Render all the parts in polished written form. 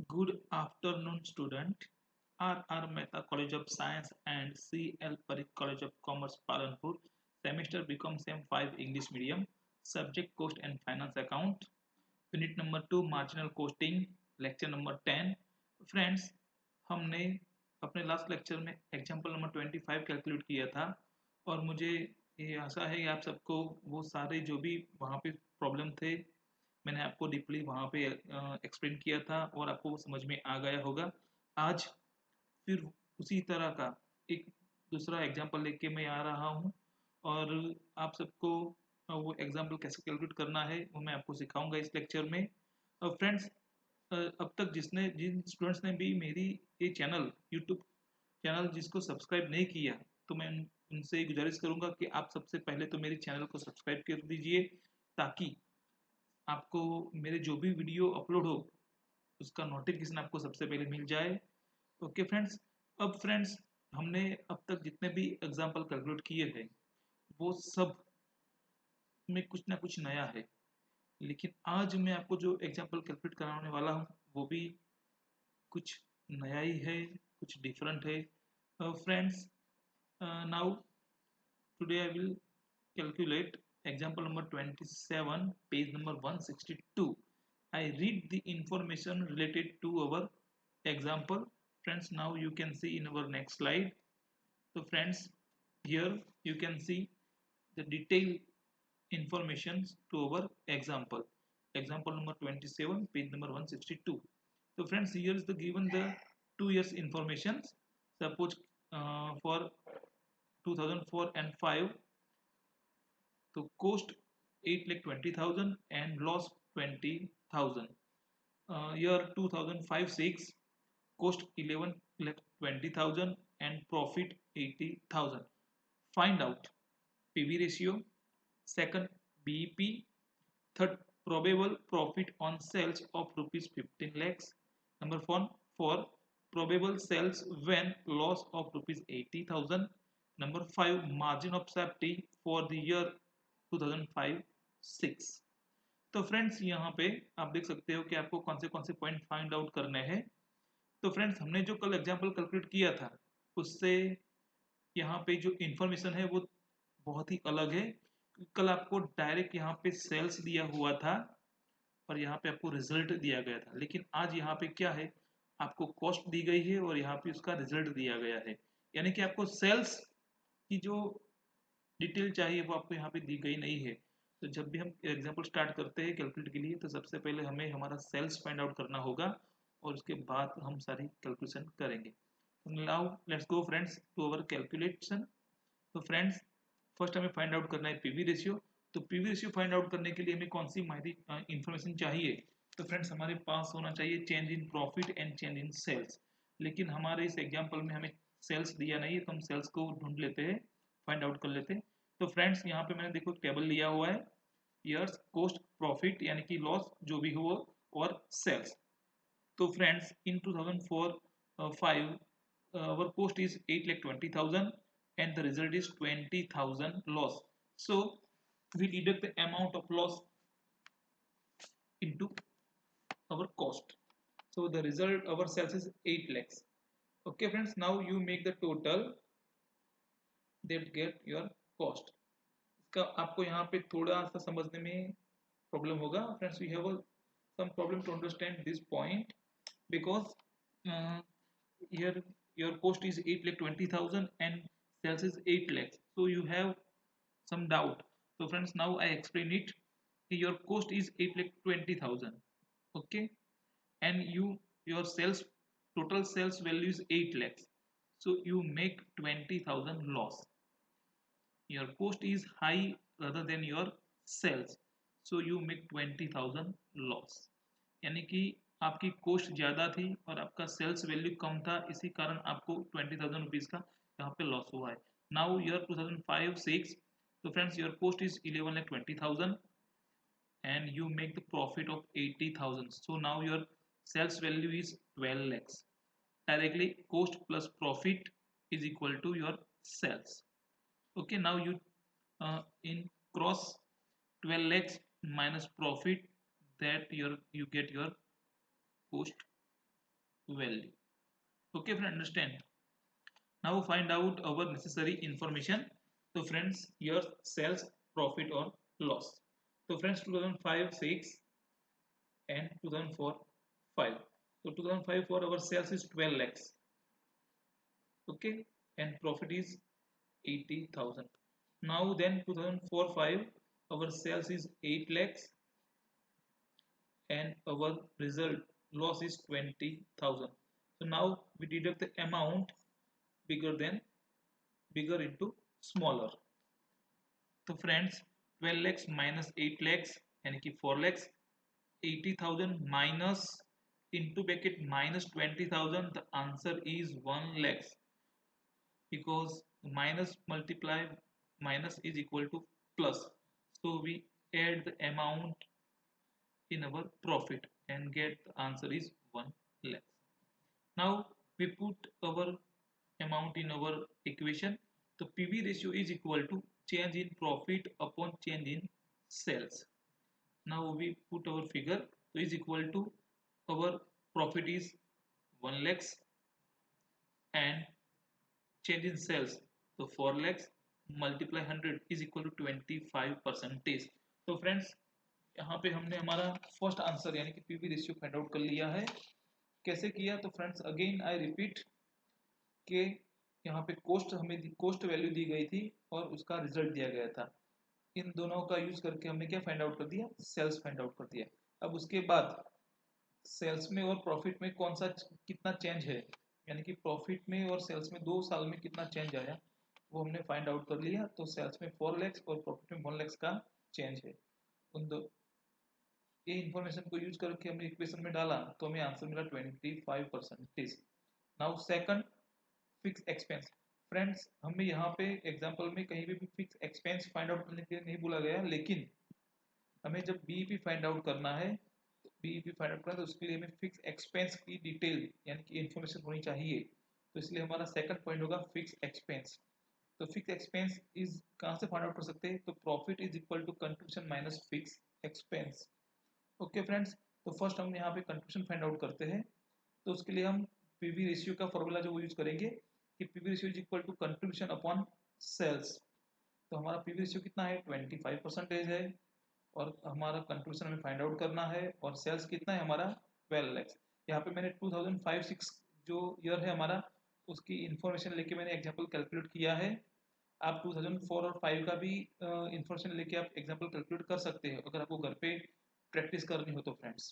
Good afternoon, student. R. Mehta College of Science and C.L. Parikh College of Commerce, Palanpur. Semester becomes M5 English Medium. Subject Cost and Finance Account. Unit number 2 Marginal Costing. Lecture number 10. Friends, हमने अपने last lecture में example number 25 calculate किया था और मुझे ये आशा है कि आप सबको वो सारे जो भी वहाँ पे प्रॉब्लम थे मैंने आपको डीपली वहाँ पे एक्सप्लेन किया था और आपको वो समझ में आ गया होगा। आज फिर उसी तरह का एक दूसरा एग्जांपल लेके मैं आ रहा हूँ और आप सबको वो एग्जांपल कैसे कैलकुलेट करना है वो मैं आपको सिखाऊंगा इस लेक्चर में। फ्रेंड्स, अब तक जिन स्टूडेंट्स ने भी मेरी ये चैनल यूट्यूब चैनल जिसको सब्सक्राइब नहीं किया तो मैं उनसे गुजारिश करूंगा कि आप सबसे पहले तो मेरे चैनल को सब्सक्राइब कर दीजिए ताकि आपको मेरे जो भी वीडियो अपलोड हो उसका नोटिफिकेशन आपको सबसे पहले मिल जाए। ओके फ्रेंड्स, अब फ्रेंड्स हमने अब तक जितने भी एग्जाम्पल कैलकुलेट किए हैं वो सब में कुछ ना कुछ नया है, लेकिन आज मैं आपको जो एग्जाम्पल कैलकुलेट कराने वाला हूँ वो भी कुछ नया ही है, कुछ डिफरेंट है। Friends, now today I will calculate example number 27, page number 162. I read the information related to our example. Friends, now you can see in our next slide. So friends, here you can see the detailed information to our example. Example number 27, page number 162. So friends, here is the given the 2 years information. Suppose for 2004 and 5, so cost 8,20,000 and loss 20,000. Year 2005-6 cost 11,20,000 and profit 80,000. Find out PV ratio. Second, BEP. Third, probable profit on sales of rupees 15 lakhs. Number 4, probable sales when loss of rupees 80,000. Number 5, margin of safety for the year 2005-6. तो friends यहाँ पे आप देख सकते हो कि आपको कौन से पॉइंट फाइंड आउट करने हैं। तो फ्रेंड्स, हमने जो कल एग्जांपल कैलकुलेट किया था उससे यहाँ पे जो इन्फॉर्मेशन है वो बहुत ही अलग है। कल आपको डायरेक्ट यहाँ पे सेल्स दिया हुआ था और यहाँ पे आपको रिजल्ट दिया गया था, लेकिन आज यहाँ पे क्या है, आपको कॉस्ट दी गई है और यहाँ पे उसका रिजल्ट दिया गया है। यानी कि आपको सेल्स की जो डिटेल चाहिए वो आपको यहाँ पे दी गई नहीं है। तो जब भी हम एग्जांपल स्टार्ट करते हैं कैलकुलेट के लिए तो सबसे पहले हमें हमारा सेल्स फाइंड आउट करना होगा और उसके बाद हम सारी कैलकुलेशन करेंगे। Now let's go friends to our calculation. तो फ्रेंड्स, फर्स्ट हमें फाइंड आउट करना है पीवी रेशियो। तो पीवी रेशियो फाइंड आउट करने के लिए हमें कौन सी माहिती इंफॉर्मेशन चाहिए? तो फ्रेंड्स, हमारे पास होना चाहिए change in profit and change in sales, लेकिन हमारे इस एग्जांपल में हमें सेल्स दिया नहीं है तो हम सेल्स को ढूंढ लेते हैं, फाइंड आउट कर लेते हैं। तो फ्रेंड्स, यहाँ पे मैंने देखो टेबल लिया हुआ है, ईयर्स कॉस्ट प्रॉफिट यानी कि लॉस जो भी हो और सेल्स। तो friends, in 2004-5 our cost is 8,20,000 and the result is 20,000 loss. So we deduct the amount of loss into our cost. So the result our sales is 8 lakhs. Okay friends, now you make the total that get your cost. इसका आपको यहाँ पे थोड़ा सा समझने में problem होगा friends. We have some problem to understand this point because here your cost is 8,20,000 and sales is 8 lakhs, so you have some doubt. So friends, now I explain it. Your cost is 8,20,000, okay, and your sales total sales value is 8 lakhs, so you make 20,000 loss. Your cost is high rather than your sales, so you make 20,000 loss. यानी कि आपकी coast ज़्यादा थी और आपका sales value कम था, इसी कारण आपको 20,000 रुपीज़ का यहाँ पे लॉस हुआ है। नाउ ईयर 2005-6, तो friends your cost is 11,20,000 and you make the profit of 80,000, so now your sales value is 12 lakhs. Directly cost plus profit is equal to your sales. Okay, now you in cross 12 lakhs minus profit, that you get your cost value. Okay, friend, understand? Now find out our necessary information. So friends, your sales profit or loss. So friends, 2005 6 and 2004 5. So 2005 for our sales is 12 lakhs. Okay, and profit is 80,000. Now then 2004 5 our sales is 8 lakhs and our result loss is 20,000. So now we deduct the amount bigger than bigger into smaller. So friends, 12 lakhs minus 8 lakhs यानी कि 4 lakhs, 80,000 minus into bracket minus 20,000, the answer is 1 lakhs, because minus multiply minus is equal to plus. So we add the amount in our profit and get the answer is 1 lakh. Now we put our amount in our equation. The PV ratio is equal to change in profit upon change in sales. Now we put our figure, so is equal to our profit is 1 lakhs and change in sales, so 4 lakhs multiply 100 is equal to 25 percentage. तो friends, यहाँ पे हमने हमारा first answer यानी कि PV ratio find out कर लिया है. कैसे किया? तो फ्रेंड्स अगेन आई रिपीट के यहाँ पे कोस्ट हमें कोस्ट वैल्यू दी गई थी और उसका रिजल्ट दिया गया था. इन दोनों का यूज करके हमने क्या फाइंड आउट कर दिया? सेल्स फाइंड आउट कर दिया. अब उसके बाद सेल्स में और प्रॉफिट में कौन सा कितना चेंज है, यानी कि प्रॉफिट में और सेल्स में 2 साल में कितना चेंज आया, वो हमने फाइंड आउट कर लिया. तो सेल्स में 4 लैक्स और प्रॉफिट में 1 लैक्स का चेंज है. उन दो ये इंफॉर्मेशन को यूज करके हमने इक्वेशन में डाला तो हमें आंसर मिला 25%. Now second, fix expense. Friends, हमें यहाँ पे एग्जांपल में कहीं भी फिक्स एक्सपेंस फाइंड आउट करने के लिए नहीं बोला गया, लेकिन हमें जब बीईपी फाइंड आउट करना है, तो बीईपी फाइंड आउट करना है तो उसके लिए हमें फिक्स एक्सपेंस की डिटेल यानी कि इन्फॉर्मेशन होनी चाहिए. तो इसलिए हमारा सेकंड पॉइंट होगा फिक्स एक्सपेंस. तो फिक्स एक्सपेंस इज कहाँ से फाइंड आउट कर सकते हैं? तो profit is equal to contribution minus fix expense. Okay friends, तो फर्स्ट हम यहाँ पे कंट्रीब्यूशन फाइंड आउट करते हैं. तो उसके लिए हम पीवी रेशियो का फॉर्मूला जो वो यूज करेंगे कि PV ratio is equal to contribution upon sales. तो हमारा पीवी रेशियो कितना है? 25% है और हमारा कंट्रीब्यूशन हमें फाइंड आउट करना है. और सेल्स कितना है हमारा? 12 लैक्स. यहाँ पे मैंने 2005-6 जो ईयर है हमारा, उसकी इंफॉर्मेशन लेके मैंने एग्जांपल कैलकुलेट किया है. आप 2004 और 5 का भी इंफॉर्मेशन लेके आप एग्जांपल कैलकुलेट कर सकते हैं अगर आपको घर पे प्रैक्टिस करनी हो तो फ्रेंड्स.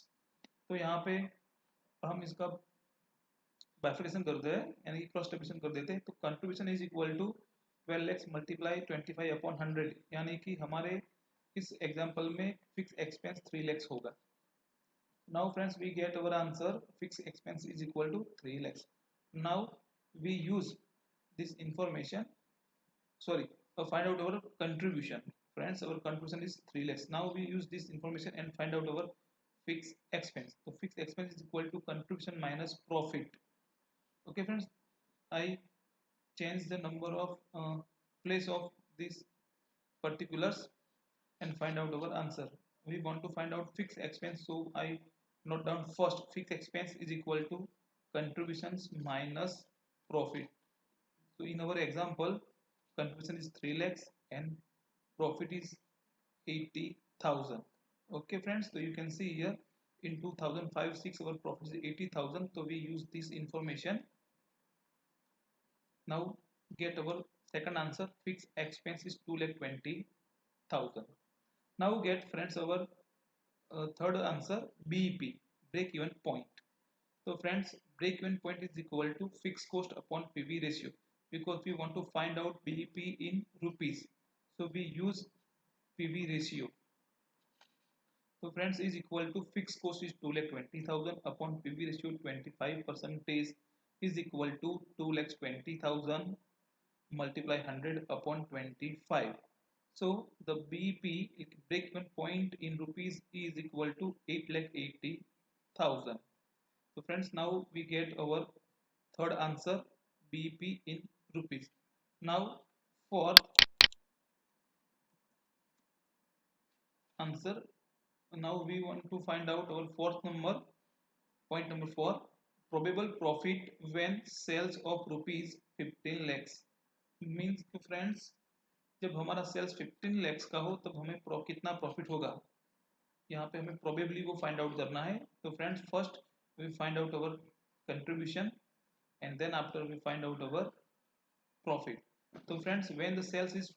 तो यहाँ पे हम इसका बाइफिकेशन कर दे यानी कि क्रॉस डिविजन कर देते हैं. तो contribution is equal to 12 lakhs multiply 25 upon 100, यानी कि हमारे इस एग्जांपल में फिक्स एक्सपेंस 3 लैक्स होगा. Now friends, we get our answer fix expense is equal to 3 lakhs. Now we use this information, sorry, find out our contribution. Friends, our contribution is 3 lakhs. Now we use this information and find out our fixed expense. So fixed expense is equal to contribution minus profit. Okay friends, I change the number of place of these particulars and find out our answer. We want to find out fixed expense, so I note down first fixed expense is equal to contributions minus profit. So in our example, contribution is 3 lakhs and profit is 80,000. Okay friends, so you can see here in 2005-6 our profit is 80,000. So we use this information. Now get our second answer. Fixed expense is 2,20,000. Now get friends our third answer, BEP, break even point. So friends, break even point is equal to fixed cost upon PV ratio, because we want to find out BEP in rupees. So we use PV ratio. So friends, is equal to fixed cost is 2,20,000 upon PV ratio 25% is equal to 2,20,000 multiply 100 upon 25. So the BEP break even point in rupees is equal to 8,80,000. So friends, now we get our third answer, BEP in rupees. Now for answer, now we want to find out our fourth number, point number 4, probable profit when sales of rupees 15 lakhs means कि friends जब हमारा sales 15 lakhs का हो तब हमें कितना profit होगा, यहाँ पे हमें प्रोबेबली वो फाइंड आउट करना है। तो friends first we find out our contribution and then after we find out our profit. तो friends when the sales is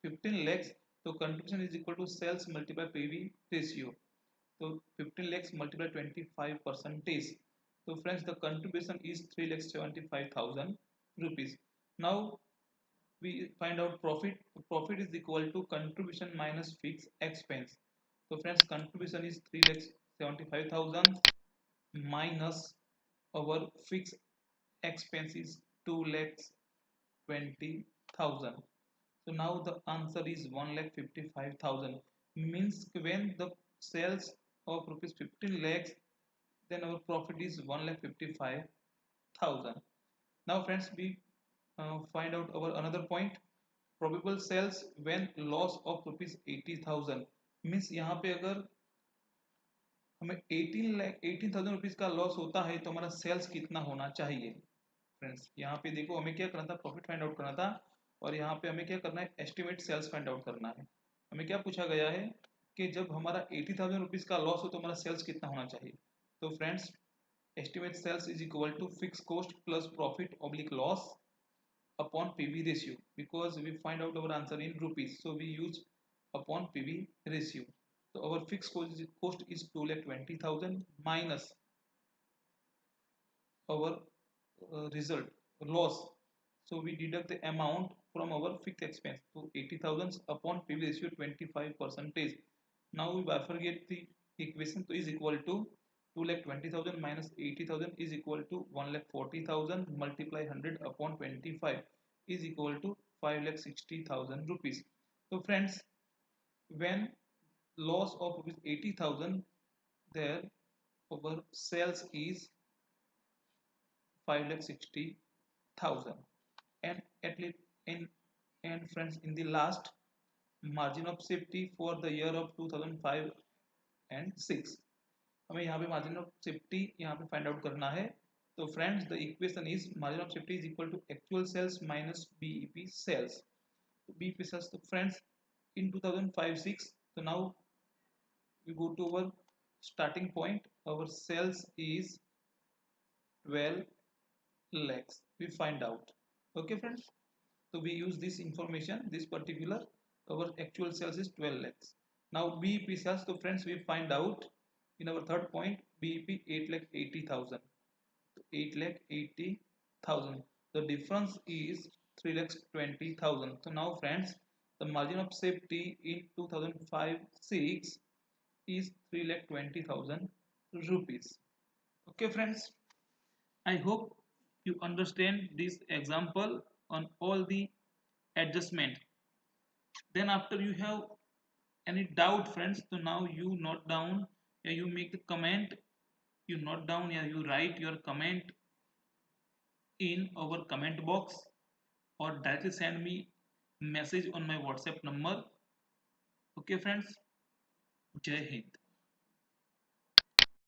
15 lakhs तो contribution is equal to sales multiply PV ratio. तो 15 lakhs multiplied 25 percentage. So friends, the contribution is 3,75,000 rupees. Now we find out profit. Profit is equal to contribution minus fixed expense. So friends, contribution is 3,75,000 minus our fixed expense is 2,20,000. So now the answer is 1,55,000. Means when the sales of rupees 15 lakhs, then our profit is 1,55,000. Now friends, we find out our another point. Probable sales when loss of rupees 80,000 means यहाँ पे अगर हमें 18,000 rupees का loss होता है तो हमारा sales कितना होना चाहिए। फ्रेंड्स यहाँ पे देखो हमें क्या करना था, प्रॉफिट फाइंड आउट करना था और यहाँ पे हमें क्या करना है, एस्टिमेट सेल्स फाइंड आउट करना है। हमें क्या पूछा गया है कि जब हमारा 80,000 रुपीज का लॉस हो तो हमारा सेल्स कितना होना चाहिए। तो friends estimate sales is equal to fixed cost plus profit oblique loss upon PV ratio, because we find out our answer in rupees, so we use upon PV ratio. So our fixed cost is 2,20,000 minus our result loss, so we deduct the amount from our fixed expense. So 80,000 upon PV ratio 25 percentage. Now we bifurcate the equation, so is equal to 2,20,000 minus 80,000 is equal to 1,40,000 multiply 100 upon 25 is equal to 5,60,000 rupees. So friends, when loss of rupees 80,000, there our sales is 5,60,000, and at least in, and friends in the last margin of safety for the year of 2005 and 6, हमें यहाँ पे margin of safety यहाँ पे find out करना है। तो friends the equation is margin of safety is equal to actual sales minus BEP sales. BEP sales, तो friends in 2005-6, so now we go to our starting point, our sales is 12 lakhs, we find out, okay friends। so we use this information, this particular, our actual sales is 12 lakhs। now BEP sales, so friends we find out in our third point, BEP 8,80,000, 8,80,000, the difference is 3,20,000। so now friends, the margin of safety in 2005-6 is 3,20,000 rupees, okay friends। I hope you understand this example on all the adjustment. Then after you have any doubt friends, so now you note down, yeah, you make the comment, you note down, yeah, you write your comment in our comment box or directly send me message on my WhatsApp number, okay friends। Jai Hind।